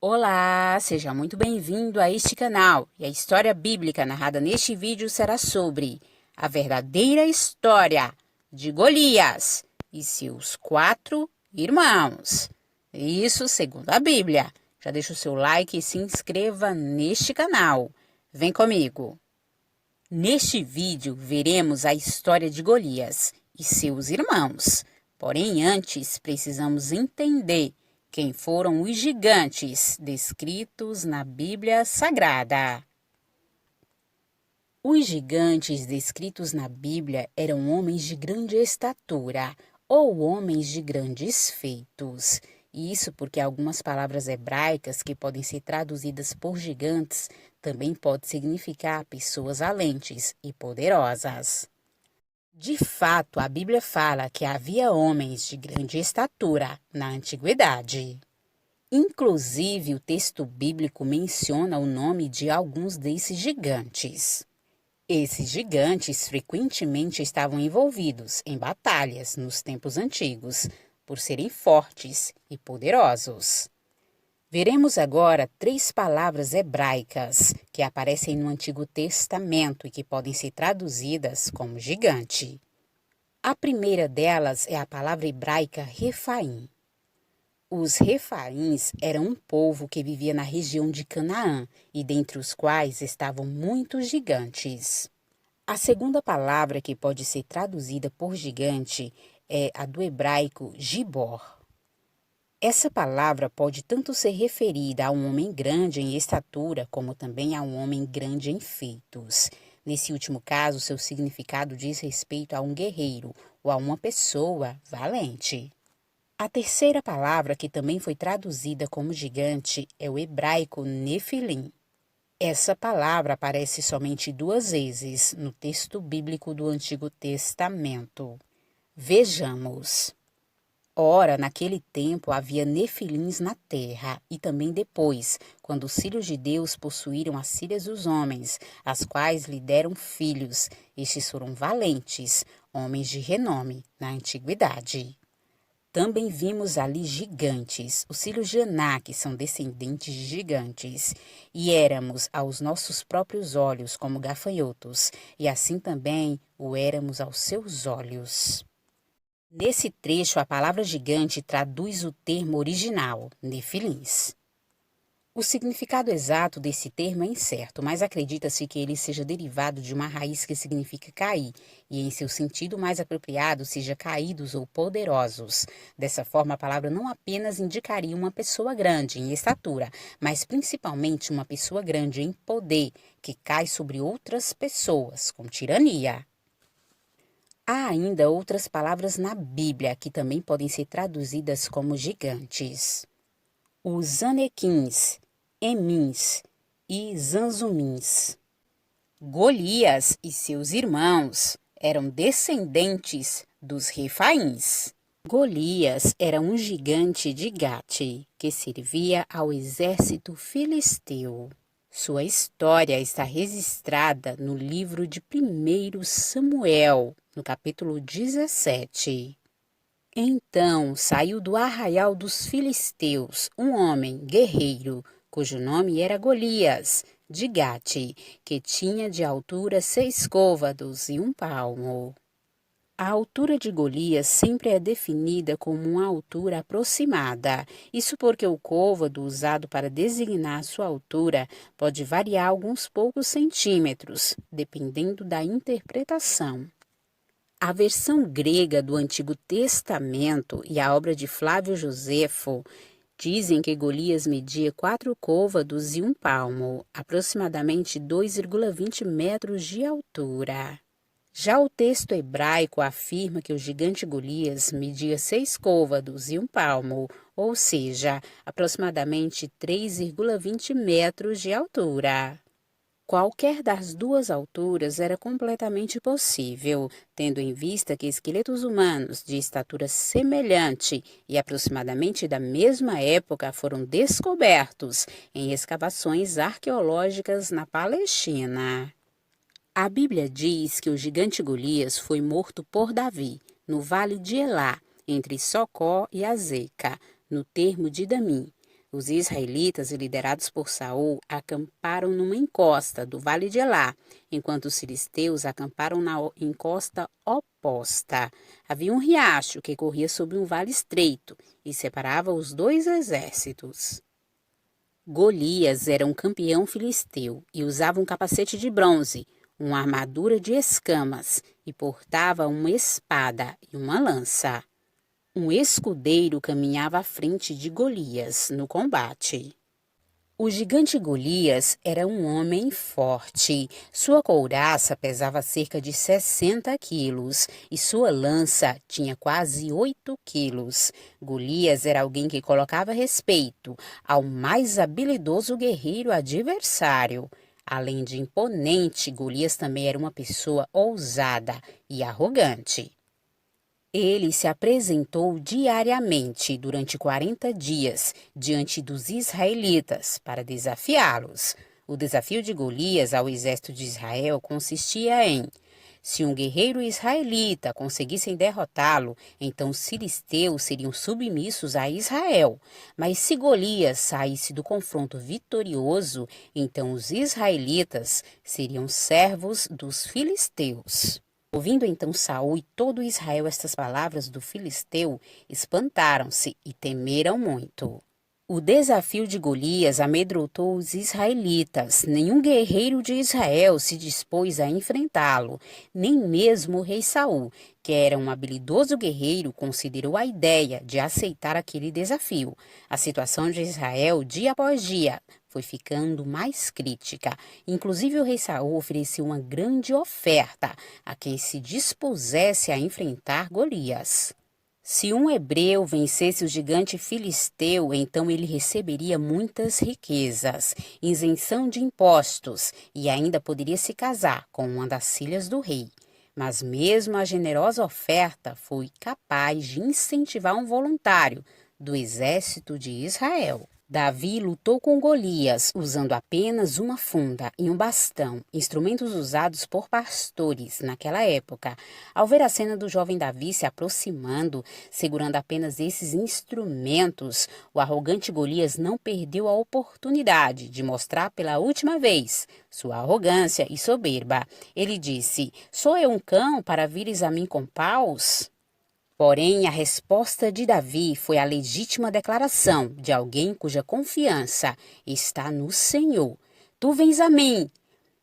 Olá, seja muito bem-vindo a este canal. E a história bíblica narrada neste vídeo será sobre a verdadeira história de Golias e seus 4 irmãos. Isso segundo a Bíblia. Já deixa o seu like e se inscreva neste canal. Vem comigo. Neste vídeo veremos a história de Golias e seus irmãos. Porém, antes precisamos entender quem foram os gigantes descritos na Bíblia Sagrada. Os gigantes descritos na Bíblia eram homens de grande estatura ou homens de grandes feitos. Isso porque algumas palavras hebraicas que podem ser traduzidas por gigantes também podem significar pessoas valentes e poderosas. De fato, a Bíblia fala que havia homens de grande estatura na antiguidade. Inclusive, o texto bíblico menciona o nome de alguns desses gigantes. Esses gigantes frequentemente estavam envolvidos em batalhas nos tempos antigos, por serem fortes e poderosos. Veremos agora 3 palavras hebraicas que aparecem no Antigo Testamento e que podem ser traduzidas como gigante. A primeira delas é a palavra hebraica Refaim. Os Refaíns eram um povo que vivia na região de Canaã e dentre os quais estavam muitos gigantes. A segunda palavra que pode ser traduzida por gigante é a do hebraico Gibor. Essa palavra pode tanto ser referida a um homem grande em estatura, como também a um homem grande em feitos. Nesse último caso, seu significado diz respeito a um guerreiro ou a uma pessoa valente. A terceira palavra, que também foi traduzida como gigante, é o hebraico Nefilim. Essa palavra aparece somente 2 vezes no texto bíblico do Antigo Testamento. Vejamos. Ora, naquele tempo havia nefilins na terra, e também depois, quando os filhos de Deus possuíram as filhas dos homens, as quais lhe deram filhos. Estes foram valentes, homens de renome na antiguidade. Também vimos ali gigantes, os filhos de Anak são descendentes de gigantes, e éramos aos nossos próprios olhos como gafanhotos, e assim também o éramos aos seus olhos. Nesse trecho, a palavra gigante traduz o termo original, nefilins. O significado exato desse termo é incerto, mas acredita-se que ele seja derivado de uma raiz que significa cair, e em seu sentido mais apropriado seja caídos ou poderosos. Dessa forma, a palavra não apenas indicaria uma pessoa grande em estatura, mas principalmente uma pessoa grande em poder, que cai sobre outras pessoas, com tirania. Há ainda outras palavras na Bíblia que também podem ser traduzidas como gigantes. Os Anequins, Emins e Zanzumins. Golias e seus irmãos eram descendentes dos Refaíns. Golias era um gigante de Gate que servia ao exército filisteu. Sua história está registrada no livro de 1 Samuel, no capítulo 17. Então saiu do arraial dos filisteus um homem guerreiro, cujo nome era Golias, de Gate, que tinha de altura 6 côvados e 1 palmo. A altura de Golias sempre é definida como uma altura aproximada. Isso porque o côvado usado para designar sua altura pode variar alguns poucos centímetros, dependendo da interpretação. A versão grega do Antigo Testamento e a obra de Flávio Josefo dizem que Golias media 4 côvados e 1 palmo, aproximadamente 2,20 metros de altura. Já o texto hebraico afirma que o gigante Golias media 6 côvados e 1 palmo, ou seja, aproximadamente 3,20 metros de altura. Qualquer das 2 alturas era completamente possível, tendo em vista que esqueletos humanos de estatura semelhante e aproximadamente da mesma época foram descobertos em escavações arqueológicas na Palestina. A Bíblia diz que o gigante Golias foi morto por Davi, no vale de Elá, entre Socó e Azeca, no termo de Damim. Os israelitas, liderados por Saul, acamparam numa encosta do vale de Elá, enquanto os filisteus acamparam na encosta oposta. Havia um riacho que corria sobre um vale estreito e separava os dois exércitos. Golias era um campeão filisteu e usava um capacete de bronze, uma armadura de escamas e portava uma espada e uma lança. Um escudeiro caminhava à frente de Golias no combate. O gigante Golias era um homem forte. Sua couraça pesava cerca de 60 quilos e sua lança tinha quase 8 quilos. Golias era alguém que colocava respeito ao mais habilidoso guerreiro adversário. Além de imponente, Golias também era uma pessoa ousada e arrogante. Ele se apresentou diariamente durante 40 dias diante dos israelitas para desafiá-los. O desafio de Golias ao exército de Israel consistia em: se um guerreiro israelita conseguisse derrotá-lo, então os filisteus seriam submissos a Israel. Mas se Golias saísse do confronto vitorioso, então os israelitas seriam servos dos filisteus. Ouvindo então Saul e todo Israel estas palavras do filisteu, espantaram-se e temeram muito. O desafio de Golias amedrontou os israelitas. Nenhum guerreiro de Israel se dispôs a enfrentá-lo, nem mesmo o rei Saul, que era um habilidoso guerreiro, considerou a ideia de aceitar aquele desafio. A situação de Israel, dia após dia, foi ficando mais crítica. Inclusive o rei Saul ofereceu uma grande oferta a quem se dispusesse a enfrentar Golias. Se um hebreu vencesse o gigante filisteu, então ele receberia muitas riquezas, isenção de impostos e ainda poderia se casar com uma das filhas do rei. Mas mesmo a generosa oferta foi capaz de incentivar um voluntário do exército de Israel. Davi lutou com Golias usando apenas uma funda e um bastão, instrumentos usados por pastores naquela época. Ao ver a cena do jovem Davi se aproximando, segurando apenas esses instrumentos, o arrogante Golias não perdeu a oportunidade de mostrar pela última vez sua arrogância e soberba. Ele disse: "Sou eu um cão para vires a mim com paus?" Porém, a resposta de Davi foi a legítima declaração de alguém cuja confiança está no Senhor. Tu vens a mim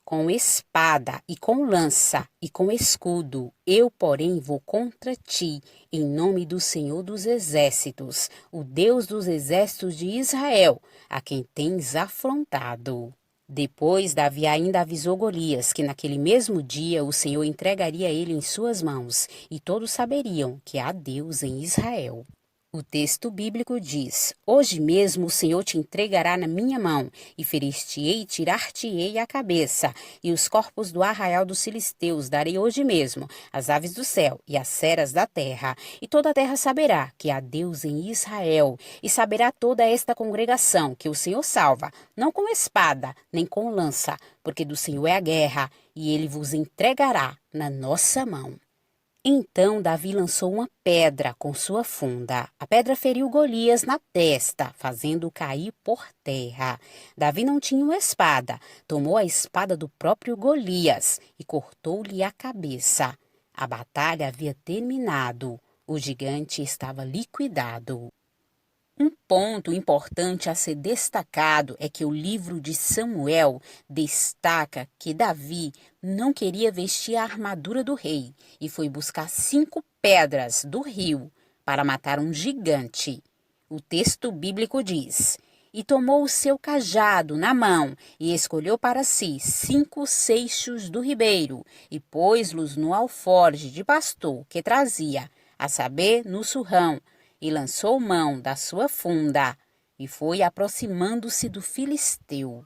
com espada e com lança e com escudo. Eu, porém, vou contra ti, em nome do Senhor dos Exércitos, o Deus dos exércitos de Israel, a quem tens afrontado. Depois, Davi ainda avisou Golias que naquele mesmo dia o Senhor entregaria ele em suas mãos, e todos saberiam que há Deus em Israel. O texto bíblico diz: "Hoje mesmo o Senhor te entregará na minha mão, e ferir-te-ei e tirar-te-ei a cabeça, e os corpos do arraial dos filisteus darei hoje mesmo, às aves do céu e às feras da terra. E toda a terra saberá que há Deus em Israel, e saberá toda esta congregação que o Senhor salva, não com espada, nem com lança, porque do Senhor é a guerra, e ele vos entregará na nossa mão." Então Davi lançou uma pedra com sua funda. A pedra feriu Golias na testa, fazendo-o cair por terra. Davi não tinha uma espada. Tomou a espada do próprio Golias e cortou-lhe a cabeça. A batalha havia terminado. O gigante estava liquidado. Um ponto importante a ser destacado é que o livro de Samuel destaca que Davi não queria vestir a armadura do rei e foi buscar 5 pedras do rio para matar um gigante. O texto bíblico diz: "E tomou o seu cajado na mão e escolheu para si 5 seixos do ribeiro e pôs-los no alforje de pastor que trazia, a saber, no surrão, e lançou mão da sua funda, e foi aproximando-se do filisteu."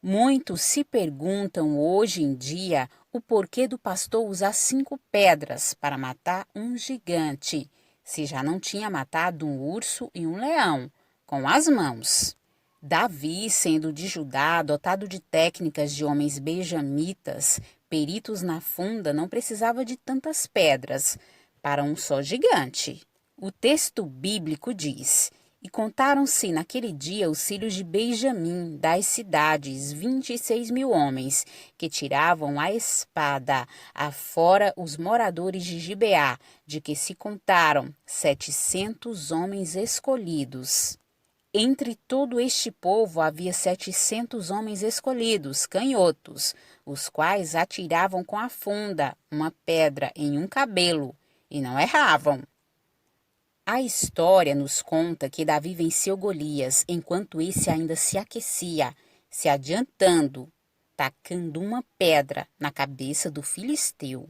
Muitos se perguntam hoje em dia o porquê do pastor usar 5 pedras para matar um gigante, se já não tinha matado um urso e um leão, com as mãos. Davi, sendo de Judá, dotado de técnicas de homens benjamitas, peritos na funda, não precisava de tantas pedras para um só gigante. O texto bíblico diz: E contaram-se naquele dia os filhos de Benjamim, das cidades, 26.000 homens, que tiravam a espada, afora os moradores de Gibeá, de que se contaram 700 homens escolhidos. Entre todo este povo havia 700 homens escolhidos, canhotos, os quais atiravam com a funda uma pedra em um cabelo, e não erravam. A história nos conta que Davi venceu Golias enquanto esse ainda se aquecia, se adiantando, tacando uma pedra na cabeça do filisteu.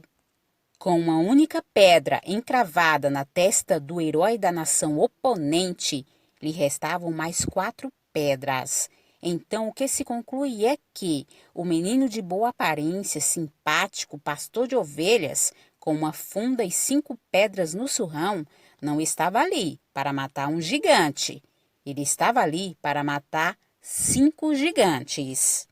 Com uma única pedra encravada na testa do herói da nação oponente, lhe restavam mais 4 pedras. Então, o que se conclui é que o menino de boa aparência, simpático, pastor de ovelhas, com uma funda e 5 pedras no surrão, não estava ali para matar um gigante. Ele estava ali para matar 5 gigantes.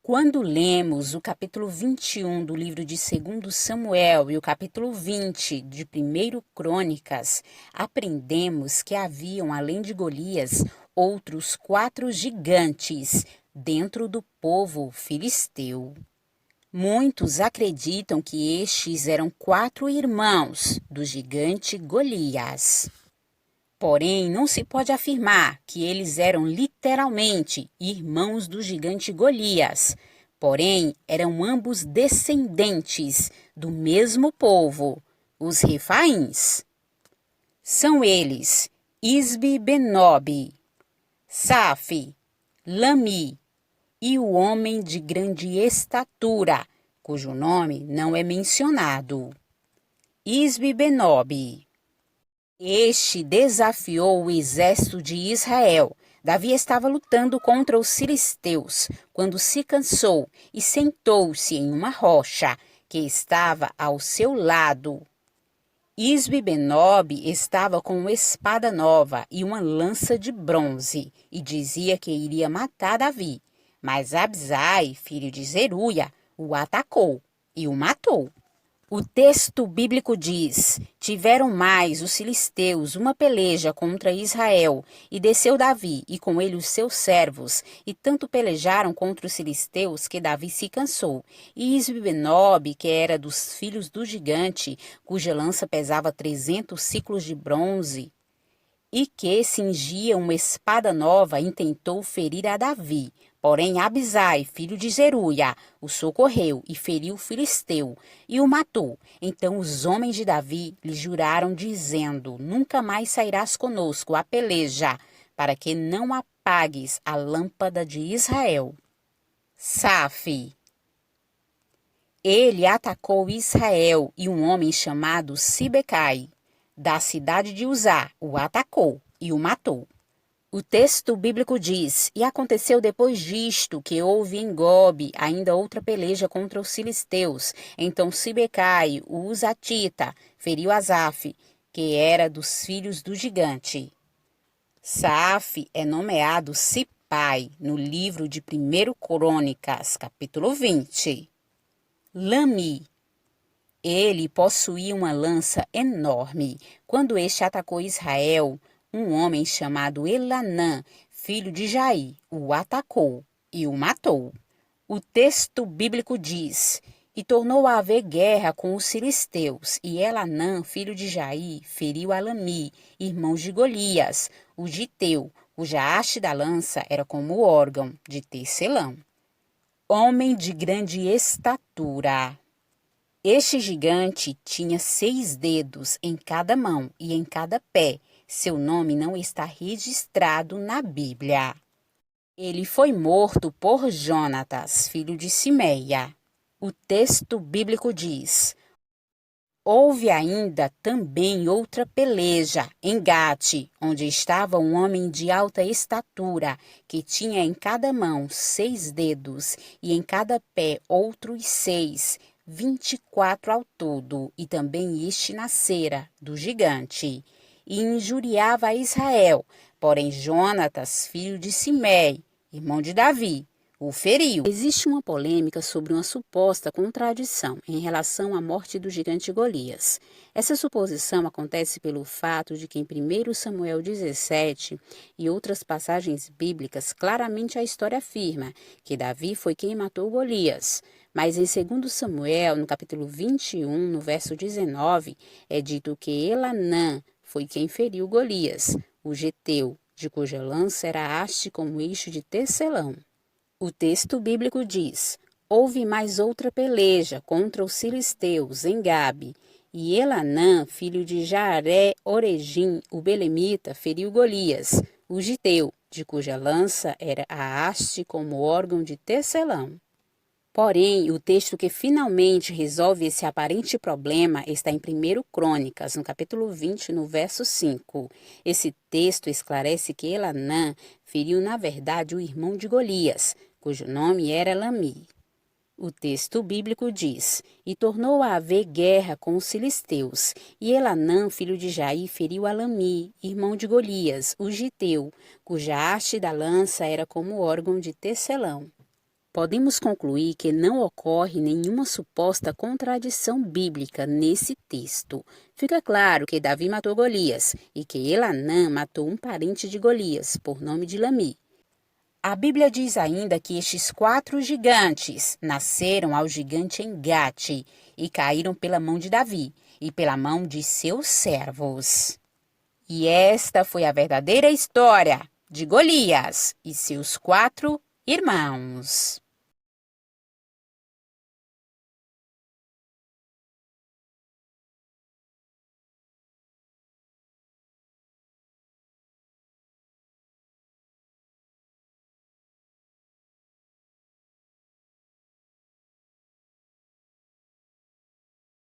Quando lemos o capítulo 21 do livro de 2 Samuel e o capítulo 20 de 1 Crônicas, aprendemos que haviam, além de Golias, outros 4 gigantes dentro do povo filisteu. Muitos acreditam que estes eram 4 irmãos do gigante Golias. Porém, não se pode afirmar que eles eram literalmente irmãos do gigante Golias. Porém, eram ambos descendentes do mesmo povo, os Refaíns. São eles Isbi-Benob, Safi, Lami, e o homem de grande estatura, cujo nome não é mencionado. Isbi-Benob. Este desafiou o exército de Israel. Davi estava lutando contra os filisteus, quando se cansou e sentou-se em uma rocha que estava ao seu lado. Isbi-Benob estava com uma espada nova e uma lança de bronze, e dizia que iria matar Davi. Mas Abisai, filho de Zeruia, o atacou e o matou. O texto bíblico diz: tiveram mais os filisteus uma peleja contra Israel, e desceu Davi, e com ele os seus servos, e tanto pelejaram contra os filisteus que Davi se cansou. E Isbi-Benob, que era dos filhos do gigante, cuja lança pesava 300 siclos de bronze, e que cingia uma espada nova, intentou ferir a Davi. Porém, Abisai, filho de Zeruia, o socorreu e feriu o filisteu e o matou. Então os homens de Davi lhe juraram, dizendo: nunca mais sairás conosco a peleja, para que não apagues a lâmpada de Israel. Safi. Ele atacou Israel, e um homem chamado Sibecai, da cidade de Uzá, o atacou e o matou. O texto bíblico diz: e aconteceu depois disto que houve em Gobe ainda outra peleja contra os filisteus. Então Sibecai, o Uzatita, feriu Asaf, que era dos filhos do gigante. Saaf é nomeado Sipai no livro de 1 Crônicas, capítulo 20. Lami. Ele possuía uma lança enorme. Quando este atacou Israel, um homem chamado Elanã, filho de Jair, o atacou e o matou. O texto bíblico diz: e tornou a haver guerra com os filisteus, e Elanã, filho de Jair, feriu a Lami, irmão de Golias, o giteu, cuja haste da lança era como o órgão de tecelão. Homem de grande estatura. Este gigante tinha 6 dedos em cada mão e em cada pé. Seu nome não está registrado na Bíblia. Ele foi morto por Jonatas, filho de Simeia. O texto bíblico diz: houve ainda também outra peleja em Gate, onde estava um homem de alta estatura, que tinha em cada mão 6 dedos, e em cada pé outros 6, 24 ao todo, e também este nascera do gigante, e injuriava a Israel. Porém Jonatas, filho de Simei, irmão de Davi, o feriu. Existe uma polêmica sobre uma suposta contradição em relação à morte do gigante Golias. Essa suposição acontece pelo fato de que em 1 Samuel 17 e outras passagens bíblicas, claramente a história afirma que Davi foi quem matou Golias. Mas em 2 Samuel, no capítulo 21, no verso 19, é dito que Elanã foi quem feriu Golias, o geteu, de cuja lança era haste como eixo de tecelão. O texto bíblico diz: houve mais outra peleja contra os filisteus em Gabe, e Elanã, filho de Jaaré-Oregim, o belemita, feriu Golias, o giteu, de cuja lança era a haste como órgão de tecelão. Porém, o texto que finalmente resolve esse aparente problema está em 1 Crônicas, no capítulo 20, no verso 5. Esse texto esclarece que Elanã feriu, na verdade, o irmão de Golias, cujo nome era Lami. O texto bíblico diz: e tornou a haver guerra com os filisteus, e Elanã, filho de Jair, feriu a Lami, irmão de Golias, o giteu, cuja haste da lança era como órgão de tecelão. Podemos concluir que não ocorre nenhuma suposta contradição bíblica nesse texto. Fica claro que Davi matou Golias e que Elanã matou um parente de Golias, por nome de Lami. A Bíblia diz ainda que estes 4 gigantes nasceram ao gigante em Gate e caíram pela mão de Davi e pela mão de seus servos. E esta foi a verdadeira história de Golias e seus 4 irmãos.